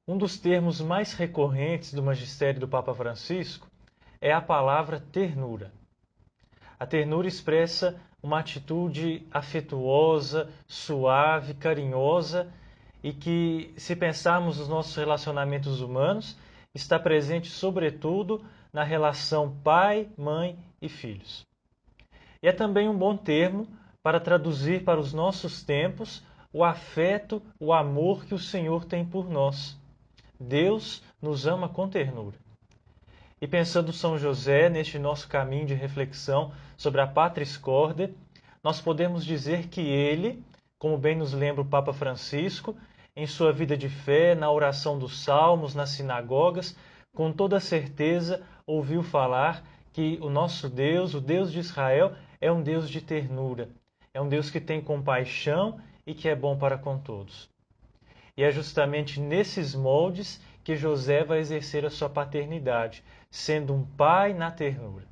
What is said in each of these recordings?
Um dos termos mais recorrentes do magistério do Papa Francisco é a palavra ternura. A ternura expressa uma atitude afetuosa, suave, carinhosa e que, se pensarmos nos nossos relacionamentos humanos, está presente sobretudo na relação pai, mãe e filhos. E é também um bom termo para traduzir para os nossos tempos o afeto, o amor que o Senhor tem por nós. Deus nos ama com ternura. E pensando São José neste nosso caminho de reflexão sobre a Patris Corde, nós podemos dizer que ele, como bem nos lembra o Papa Francisco, em sua vida de fé, na oração dos salmos, nas sinagogas, com toda certeza ouviu falar que o nosso Deus, o Deus de Israel, é um Deus de ternura, é um Deus que tem compaixão e que é bom para com todos. E é justamente nesses moldes que José vai exercer a sua paternidade, sendo um pai na ternura.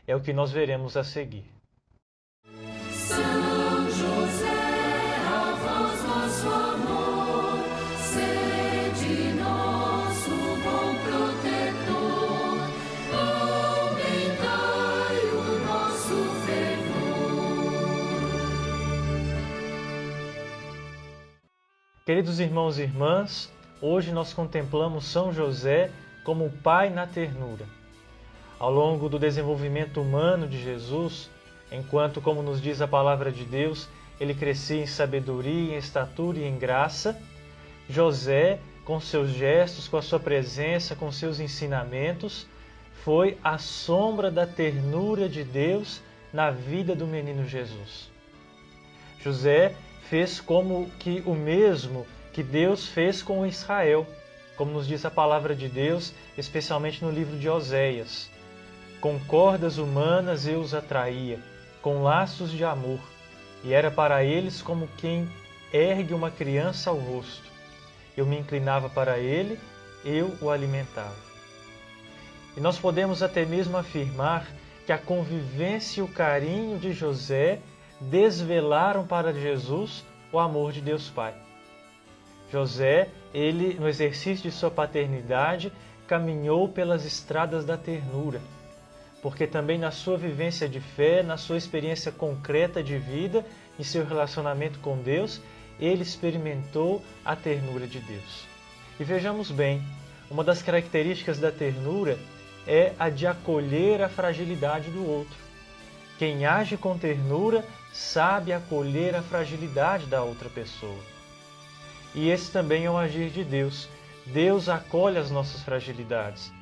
É o que nós veremos a seguir. São José, a vós nosso amor, sede nosso bom protetor, aumentai o nosso fervor. Queridos irmãos e irmãs, hoje nós contemplamos São José como o pai na ternura. Ao longo do desenvolvimento humano de Jesus, enquanto, como nos diz a palavra de Deus, ele crescia em sabedoria, em estatura e em graça, José, com seus gestos, com a sua presença, com seus ensinamentos, foi a sombra da ternura de Deus na vida do menino Jesus. José fez como que o mesmo que Deus fez com Israel, como nos diz a palavra de Deus, especialmente no livro de Oséias. Com cordas humanas eu os atraía, com laços de amor, e era para eles como quem ergue uma criança ao rosto. Eu me inclinava para ele, eu o alimentava. E nós podemos até mesmo afirmar que a convivência e o carinho de José desvelaram para Jesus o amor de Deus Pai. José, ele, no exercício de sua paternidade, caminhou pelas estradas da ternura, porque também na sua vivência de fé, na sua experiência concreta de vida, em seu relacionamento com Deus, ele experimentou a ternura de Deus. E vejamos bem, uma das características da ternura é a de acolher a fragilidade do outro. Quem age com ternura sabe acolher a fragilidade da outra pessoa. E esse também é o agir de Deus. Deus acolhe as nossas fragilidades,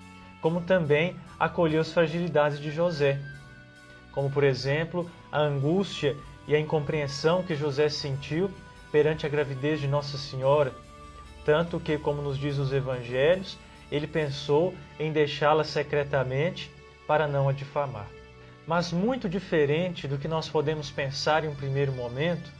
como também acolheu as fragilidades de José, como, por exemplo, a angústia e a incompreensão que José sentiu perante a gravidez de Nossa Senhora, tanto que, como nos diz os Evangelhos, ele pensou em deixá-la secretamente para não a difamar. Mas muito diferente do que nós podemos pensar em um primeiro momento,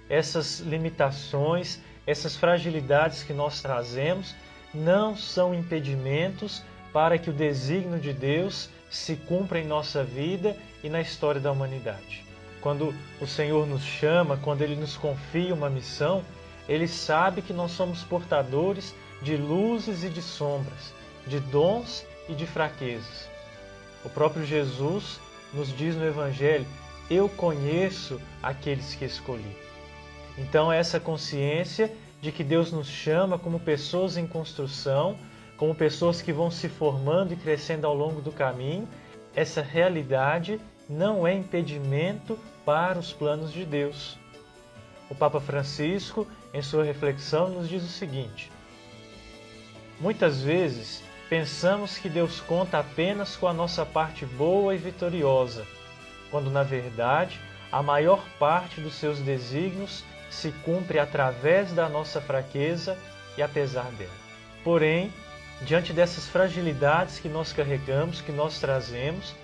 essas limitações, essas fragilidades que nós trazemos não são impedimentos para que o desígnio de Deus se cumpra em nossa vida e na história da humanidade. Quando o Senhor nos chama, quando Ele nos confia uma missão, Ele sabe que nós somos portadores de luzes e de sombras, de dons e de fraquezas. O próprio Jesus nos diz no Evangelho: eu conheço aqueles que escolhi. Então, essa consciência de que Deus nos chama como pessoas em construção, como pessoas que vão se formando e crescendo ao longo do caminho, essa realidade não é impedimento para os planos de Deus. O Papa Francisco, em sua reflexão, nos diz o seguinte: muitas vezes pensamos que Deus conta apenas com a nossa parte boa e vitoriosa, quando, na verdade, a maior parte dos seus desígnios se cumpre através da nossa fraqueza e apesar dela. Porém, diante dessas fragilidades que nós carregamos, que nós trazemos,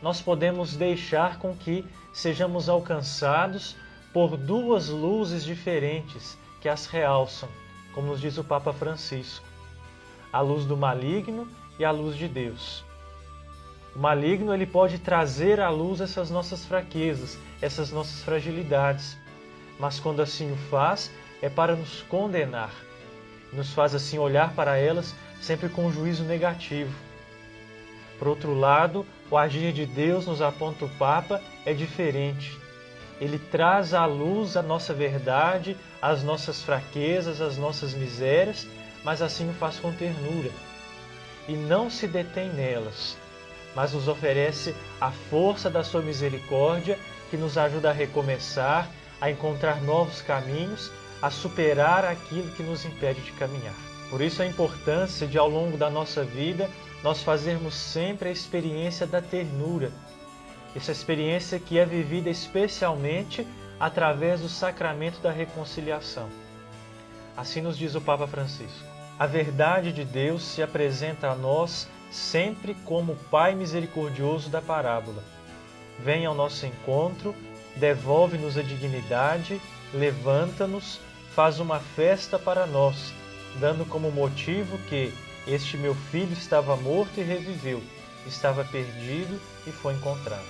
nós podemos deixar com que sejamos alcançados por duas luzes diferentes que as realçam, como nos diz o Papa Francisco: a luz do maligno e a luz de Deus. O maligno, ele pode trazer à luz essas nossas fraquezas, essas nossas fragilidades, mas quando assim o faz, é para nos condenar. nos faz assim olhar para elas sempre com um juízo negativo. Por outro lado, o agir de Deus, nos aponta o Papa, é diferente. Ele traz à luz a nossa verdade, as nossas fraquezas, as nossas misérias, mas assim o faz com ternura. E não se detém nelas, mas nos oferece a força da sua misericórdia, que nos ajuda a recomeçar, a encontrar novos caminhos, a superar aquilo que nos impede de caminhar. Por isso a importância de, ao longo da nossa vida, nós fazermos sempre a experiência da ternura. Essa experiência que é vivida especialmente através do sacramento da reconciliação. Assim nos diz o Papa Francisco: a verdade de Deus se apresenta a nós sempre como o Pai misericordioso da parábola. Vem ao nosso encontro, devolve-nos a dignidade, levanta-nos, faz uma festa para nós, dando como motivo que este meu filho estava morto e reviveu, estava perdido e foi encontrado.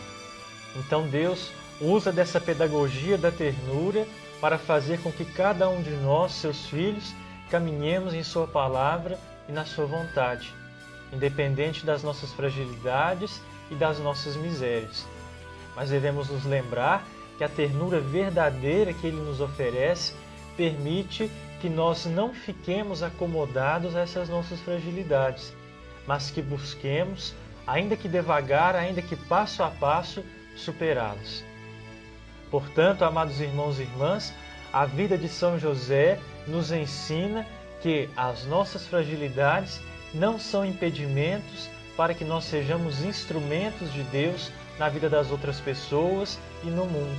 Então Deus usa dessa pedagogia da ternura para fazer com que cada um de nós, seus filhos, caminhemos em sua palavra e na sua vontade, independente das nossas fragilidades e das nossas misérias. Mas devemos nos lembrar que a ternura verdadeira que Ele nos oferece permite que nós não fiquemos acomodados a essas nossas fragilidades, mas que busquemos, ainda que devagar, ainda que passo a passo, superá-las. Portanto, amados irmãos e irmãs, a vida de São José nos ensina que as nossas fragilidades não são impedimentos para que nós sejamos instrumentos de Deus na vida das outras pessoas e no mundo.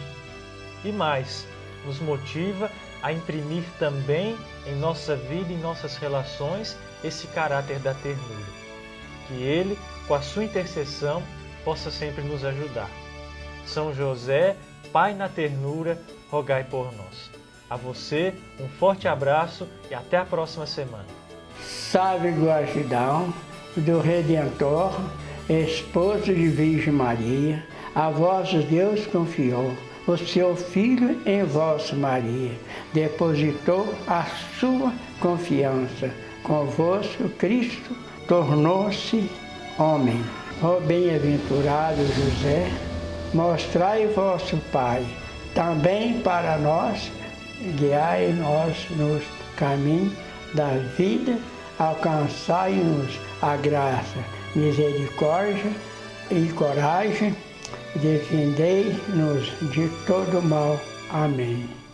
E mais, nos motiva a imprimir também em nossa vida e em nossas relações esse caráter da ternura. Que Ele, com a sua intercessão, possa sempre nos ajudar. São José, Pai na ternura, rogai por nós. A você, um forte abraço e até a próxima semana. Salve gratidão do Redentor, esposo de Virgem Maria, a vós Deus confiou o seu Filho em vós, Maria, depositou a sua confiança. Convosco Cristo tornou-se homem. Ó bem-aventurado José, mostrai vosso Pai, também para nós, guiai-nos no caminho da vida, alcançai-nos a graça, misericórdia e coragem, defendei-nos de todo mal. Amém.